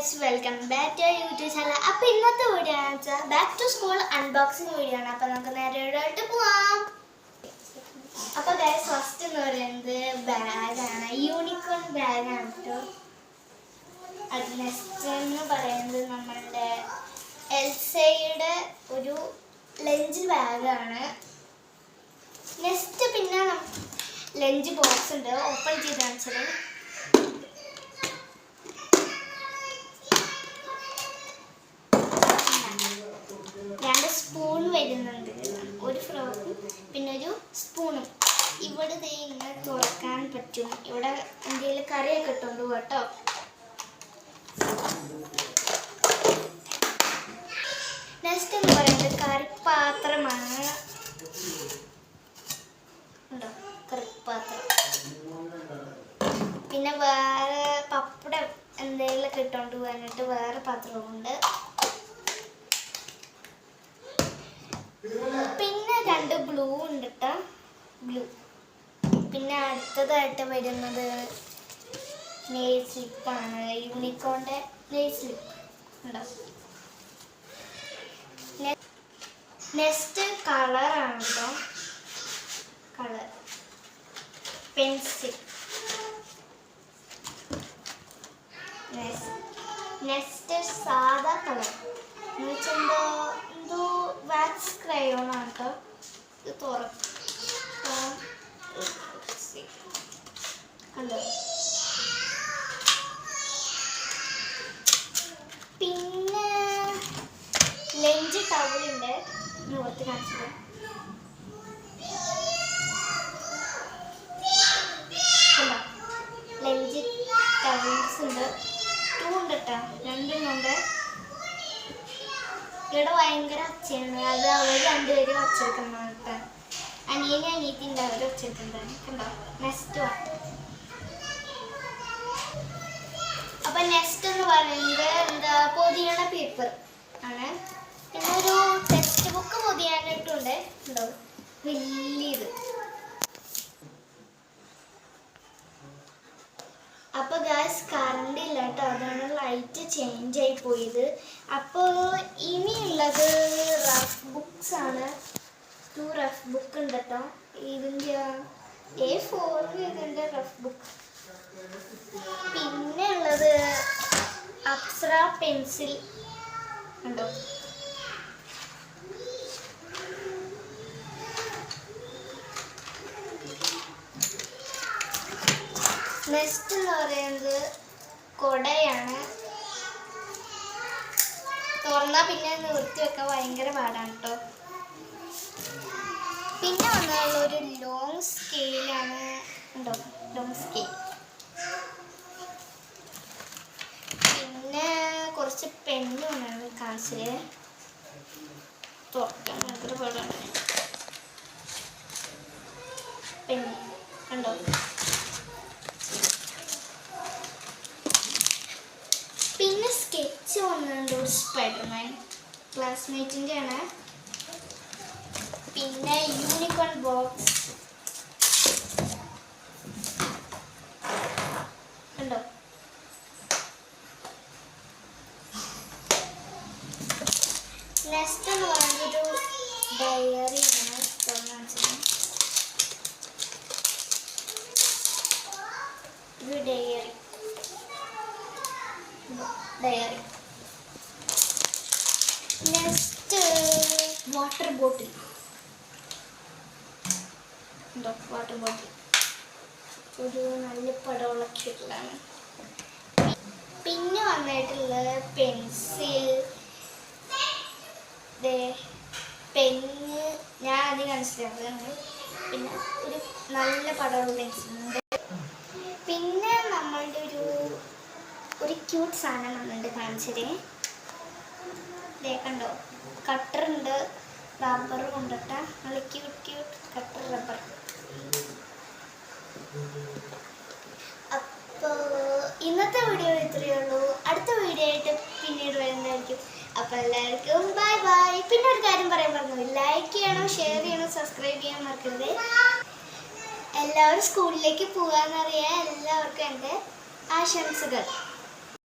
guys, welcome back to our YouTube channel. അപ്പോൾ ഇന്നത്തെ video ആണ് back to school unboxing video ആണ്. അപ്പോൾ നമുക്ക് നേരെ പോവാം. അപ്പോൾ guys, ഫസ്റ്റ് എന്ന് പറയുന്നത് ബാഗാണ്, യൂണിക്കോൺ ബാഗാണ് കേട്ടോ. അത് നെക്സ്റ്റ് എന്ന് പറയുന്നത് നമ്മളുടെ എൽസയുടെ ഒരു ലഞ്ച് ബാഗാണ്. നെക്സ്റ്റ് പിന്നെ ലഞ്ച് ബോക്സ് ഉണ്ട്, ഓപ്പൺ ചെയ്ത് കാണിച്ചത്. രണ്ട് സ്പൂൺ വരുന്നുണ്ട്, ഒരു ഫ്രോക്കും പിന്നെ ഒരു സ്പൂണും. ഇവിടെ ഇങ്ങനെ തുറക്കാൻ പറ്റും. ഇവിടെ എന്തെങ്കിലും കറിയൊക്കെ ഇട്ടുണ്ട് കേട്ടോ. നെക്സ്റ്റ് എന്ന് പറയുന്നത് കറിപ്പാത്രമാണ്. ഉണ്ടോ കറിപ്പാത്രം. പിന്നെ വേറെ പപ്പടം എന്തെങ്കിലുമൊക്കെ ഇട്ടുകൊണ്ട് പോകാനായിട്ട് വേറെ പാത്രമുണ്ട്. പിന്നെ രണ്ട് ഗ്ലൂ ഉണ്ട് കേട്ടോ, ഗ്ലൂ. പിന്നെ അടുത്തതായിട്ട് വരുന്നത് നെയിൽ സ്ലിപ്പാണ്, യൂണിക്കോണിൻ്റെ നെയിൽ സ്ലിപ്പ് ഉണ്ടോ. നെക്സ്റ്റ് കളറാണ് കേട്ടോ, കളർ പെൻസിൽ. നെക്സ്റ്റ് സാധാ കളർ എന്ന് വെച്ചാൽ എന്തോ വാക്സ് ക്രയോൺ ആണ് കേട്ടോ. ഇത് തുറക്കാം കണ്ടോ. പിന്നെ ലഞ്ച് ടവലുണ്ട്, പുറത്ത് കാണിച്ചത്. കണ്ടോ ലഞ്ച് ടവൽസ് ഉണ്ട്, 2 ഉണ്ട് കേട്ടോ, 2 ഉണ്ട്. ഇവിടെ ഭയങ്കര ഒച്ചയാണ്, അത് അവർ രണ്ടുപേരും ഒച്ചെടുക്കുന്നതാണ് കേട്ടോ. അനിയനും അനിയത്തിൻ്റെ അവർ ഒച്ചെടുക്കുന്നതാണ് കണ്ടോ. Next one. അപ്പം നെക്സ്റ്റ് എന്ന് പറയുന്നത് എന്താ പൊതിയണ പേപ്പർ ആണ്. പിന്നെ ഒരു ടെക്സ്റ്റ് ബുക്ക് പൊതിയാനായിട്ടുണ്ട് ഉണ്ടോ, വലിയത്. അപ്പോൾ ഗായ്സ് കറണ്ട് ഇല്ല കേട്ടോ, അതാണ് ലൈറ്റ് ചേഞ്ച് ആയി പോയത്. അപ്പോൾ ഇനിയുള്ളത് റഫ് ബുക്സ് ആണ്. 2 റഫ് ബുക്ക് ഉണ്ട് കേട്ടോ. ഇതിൻ്റെ A4 ഇതിൻ്റെ റഫ് ബുക്ക്. പിന്നെ ഉള്ളത് അപ്സര പെൻസിൽ ഉണ്ടോ. നെക്സ്റ്റ് എന്ന് പറയുന്നത് കൊടയാണ്. തുറന്നാൽ പിന്നെ നിർത്തി വെക്കാൻ ഭയങ്കര പാടാണ് കേട്ടോ. പിന്നെ വന്നുള്ള ഒരു ലോങ് സ്കെയിലാണ് ഉണ്ടോ, ലോങ് സ്കെയിൽ. പിന്നെ കുറച്ച് പെണ്ണുമാണ് കാണിച്ചത്. തുറക്കാൻ ഭയങ്കര പാടാണ്. പെണ്ണ് കണ്ടോ. പിന്നെ സ്കെച്ച് വന്നിട്ടുണ്ട്, ഒരു സ്പൈഡർമാൻ ക്ലാസ്മേറ്റിൻ്റെ ആണ്. പിന്നെ യൂണിക്കോൺ ബോക്സ് ഉണ്ടോ. നെക്സ്റ്റ് എന്ന് പറയുന്നൊരു ഡയറിയാണ്, ഒരു ഡയറി. നെക്സ്റ്റ് വാട്ടർ ബോട്ടിൽ ഉണ്ടോ, വാട്ടർ ബോട്ടിൽ ഒരു നല്ല പടമുള്ളൊക്കെ ഉള്ളതാണ്. പിന്നെ വന്നിട്ടുള്ളത് പെൻസിൽ, പെന്ന് ഞാൻ ആദ്യം കാണിച്ചിട്ടുണ്ട്. പിന്നെ ഒരു നല്ല പടമുള്ള പെൻസിലുണ്ട്. പിന്നെ നമ്മളുടെ ഒരു ക്യൂട്ട് സാധനം വന്നിട്ട് കാണിച്ചത് കണ്ടോ, കട്ടറുണ്ട്, റബ്ബറും കൊണ്ടിട്ടാ നല്ല ക്യൂട്ട് കട്ടർ റബ്ബർ. അപ്പോൾ ഇന്നത്തെ വീഡിയോ ഇത്രയേ ഉള്ളൂ. അടുത്ത വീഡിയോ ആയിട്ട് പിന്നീട് വരുന്നതായിരിക്കും. അപ്പോൾ എല്ലാവർക്കും ബൈ ബൈ. പിന്നെ ഒരു കാര്യം പറയാൻ പറഞ്ഞു, ലൈക്ക് ചെയ്യണം, ഷെയർ ചെയ്യണം, സബ്സ്ക്രൈബ് ചെയ്യാൻ മറക്കരുത്. എല്ലാവരും സ്കൂളിലേക്ക് പോകാമെന്നറിയാൻ എല്ലാവർക്കും എൻ്റെ ആശംസകൾ.